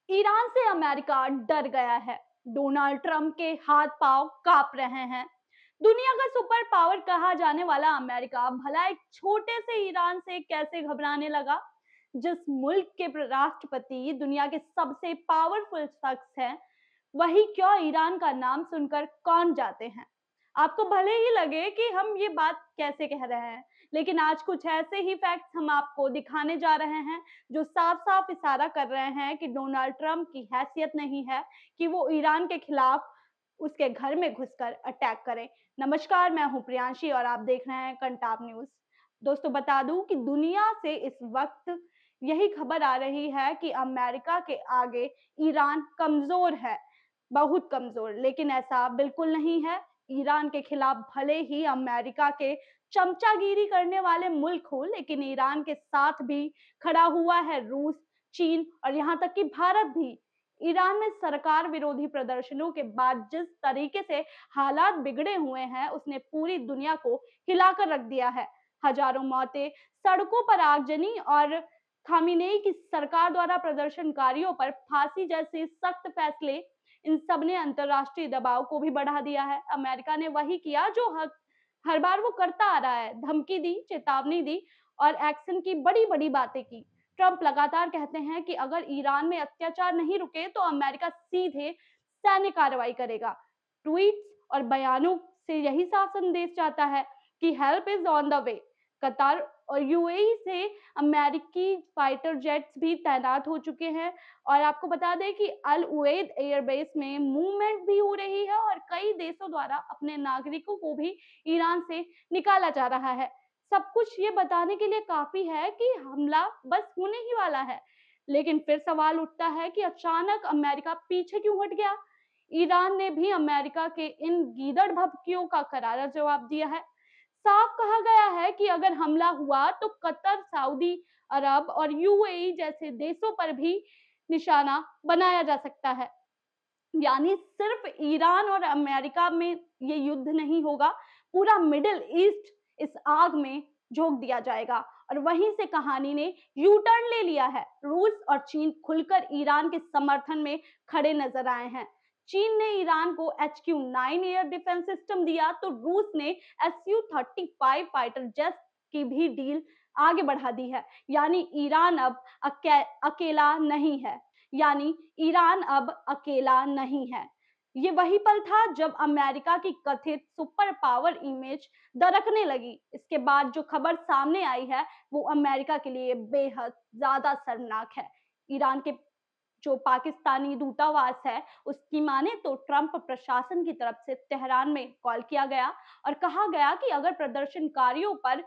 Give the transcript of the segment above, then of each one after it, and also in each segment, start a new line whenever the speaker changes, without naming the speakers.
Iran से America डर गया है। डोनाल्ड ट्रंप के हाथ पांव कांप रहे हैं। दुनिया का सुपर पावर कहा जाने वाला अमेरिका भला एक छोटे से ईरान से कैसे घबराने लगा। जिस मुल्क के राष्ट्रपति दुनिया के सबसे पावरफुल शख्स हैं, वही क्यों ईरान का नाम सुनकर कौन जाते हैं। आपको भले ही लगे कि हम ये बात कैसे कह रहे हैं, लेकिन आज कुछ ऐसे ही फैक्ट्स हम आपको दिखाने जा रहे हैं जो साफ साफ इशारा कर रहे हैं कि डोनाल्ड ट्रंप की हैसियत नहीं है कि वो ईरान के खिलाफ उसके घर में घुसकर अटैक करें। नमस्कार, मैं हूं प्रियांशी और आप देख रहे हैं कंटाप न्यूज। दोस्तों, बता दूं कि दुनिया से इस वक्त यही खबर आ रही है कि अमेरिका के आगे ईरान कमजोर है, बहुत कमजोर। लेकिन ऐसा बिल्कुल नहीं है। ईरान के खिलाफ भले ही अमेरिका के चमचागिरी करने वाले मुल्क हो, लेकिन ईरान के साथ भी खड़ा हुआ है रूस, चीन और यहाँ तक कि भारत भी। ईरान में सरकार विरोधी प्रदर्शनों के बाद जिस तरीके से हालात बिगड़े हुए हैं, उसने पूरी दुनिया को हिलाकर रख दिया है। हजारों मौतें, सड़कों पर आगजनी और खामिनेई की सरकार द्वारा प्रदर्शनकारियों पर फांसी जैसे सख्त फैसले, इन सब ने अंतरराष्ट्रीय दबाव को भी बढ़ा दिया है। अमेरिका ने वही किया जो हर बार वो करता आ रहा है, धमकी दी, चेतावनी दी और एक्शन की बड़ी बड़ी बातें की। ट्रंप लगातार कहते हैं कि अगर ईरान में अत्याचार नहीं रुके तो अमेरिका सीधे सैन्य कार्रवाई करेगा। ट्वीट्स और बयानों से यही साफ संदेश जाता है कि help is on the way. कतार और यूएई से अमेरिकी फाइटर जेट्स भी तैनात हो चुके हैं। और आपको बता दें कि अल उवैद एयरबेस में मूवमेंट भी हो रही है और कई देशों द्वारा अपने नागरिकों को भी ईरान से निकाला जा रहा है। सब कुछ ये बताने के लिए काफी है कि हमला बस होने ही वाला है। लेकिन फिर सवाल उठता है कि अचानक अमेरिका पीछे क्यों हट गया। ईरान ने भी अमेरिका के इन गीदड़ भभकियों का करारा जवाब दिया है। साफ कहा गया है कि अगर हमला हुआ तो कतर, सऊदी अरब और यूएई जैसे देशों पर भी निशाना बनाया जा सकता है। यानी सिर्फ ईरान और अमेरिका में ये युद्ध नहीं होगा, पूरा मिडिल ईस्ट इस आग में झोंक दिया जाएगा। और वहीं से कहानी ने यू टर्न ले लिया है। रूस और चीन खुलकर ईरान के समर्थन में खड़े नजर आए हैं। चीन ने ईरान को HQ-9 एयर डिफेंस सिस्टम दिया, तो रूस ने Su-35 फाइटर जेट की भी डील आगे बढ़ा दी है। यानी ईरान अब अकेला नहीं है। यानी ईरान अब अकेला नहीं है। ये वही पल था जब अमेरिका की कथित सुपर पावर इमेज दरकने लगी। इसके बाद जो खबर सामने आई है, वो अमेरिका के लिए बेहद ज्यादा शर्मनाक है। ईरान के जो पाकिस्तानी दूतावास है, उसकी माने तो ट्रंप प्रशासन की तरफ से तेहरान में कॉल किया गया और कहा गया कि अगर प्रदर्शनकारियों पर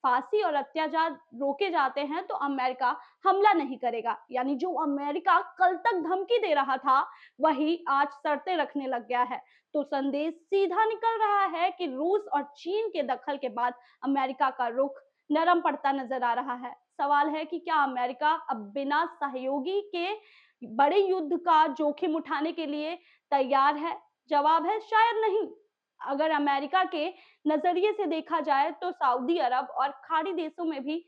फांसी और अत्याचार रोके जाते हैं तो अमेरिका हमला नहीं करेगा। यानी जो अमेरिका कल तक धमकी दे रहा था, वही आज शर्तें रखने लग गया है। तो संदेश सीधा निकल रहा है कि रूस और चीन के दखल के बाद अमेरिका का रुख नरम पड़ता नजर आ रहा है। सवाल है कि क्या अमेरिका अब बिना सहयोगी के बड़े युद्ध का जोखिम उठाने के लिए तैयार है? जवाब है शायद नहीं। अगर अमेरिका के नजरिए से देखा जाए तो सऊदी अरब और खाड़ी देशों में भी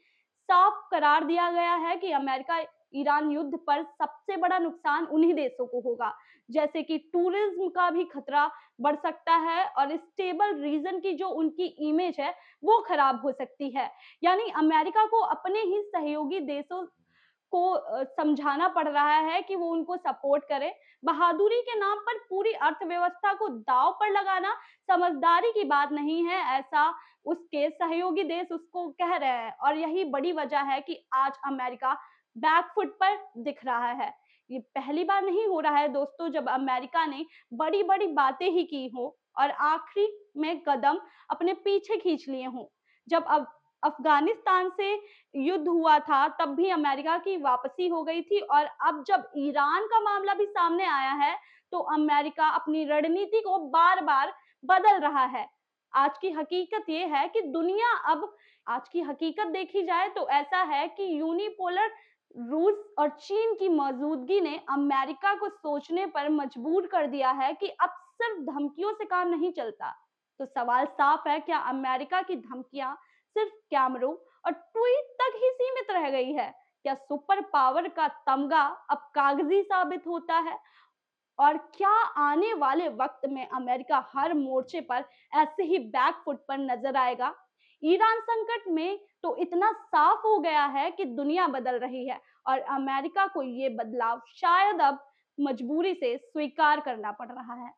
साफ करार दिया गया है कि अमेरिका ईरान युद्ध पर सबसे बड़ा नुकसान उन्हीं देशों को होगा। जैसे कि टूरिज्म का भी खतरा बढ़ सकता है और स्टेबल रीजन की जो उनकी इमेज है, वो खराब हो सकती है। यानी अमेरिका को अपने ही सहयोगी देशों को समझाना पड़ रहा है कि वो उनको सपोर्ट करे। बहादुरी के नाम पर पूरी अर्थव्यवस्था को दांव पर लगाना समझदारी की बात नहीं है, ऐसा उसके सहयोगी देश उसको कह रहे हैं। और यही बड़ी वजह है कि आज अमेरिका बैकफुट पर दिख रहा है। ये पहली बार नहीं हो रहा है दोस्तों, जब अमेरिका ने बड़ी बड़ी बातें ही की हो और आखिरी में कदम अपने पीछे खींच लिए हों। जब अब अफगानिस्तान से युद्ध हुआ था, तब भी अमेरिका की वापसी हो गई थी। और अब जब ईरान का मामला भी सामने आया है, तो अमेरिका अपनी रणनीति को बार बार बदल रहा है। आज की हकीकत ये है कि दुनिया अब आज की हकीकत देखी जाए तो ऐसा है कि यूनिपोलर रूस और चीन की मौजूदगी ने अमेरिका को सोचने पर मजबूर कर दिया है कि अब सिर्फ धमकियों से काम नहीं चलता। तो सवाल साफ है, क्या अमेरिका की धमकियां सिर्फ कैमरों और ट्वीट तक ही सीमित रह गई है, क्या सुपर पावर का तमगा अब कागजी साबित होता है? और क्या आने वाले वक्त में अमेरिका हर मोर्चे पर ऐसे ही बैकफुट पर नजर आएगा? ईरान संकट में तो इतना साफ हो गया है कि दुनिया बदल रही है और अमेरिका को ये बदलाव शायद अब मजबूरी से स्वीकार करना पड़ रहा है।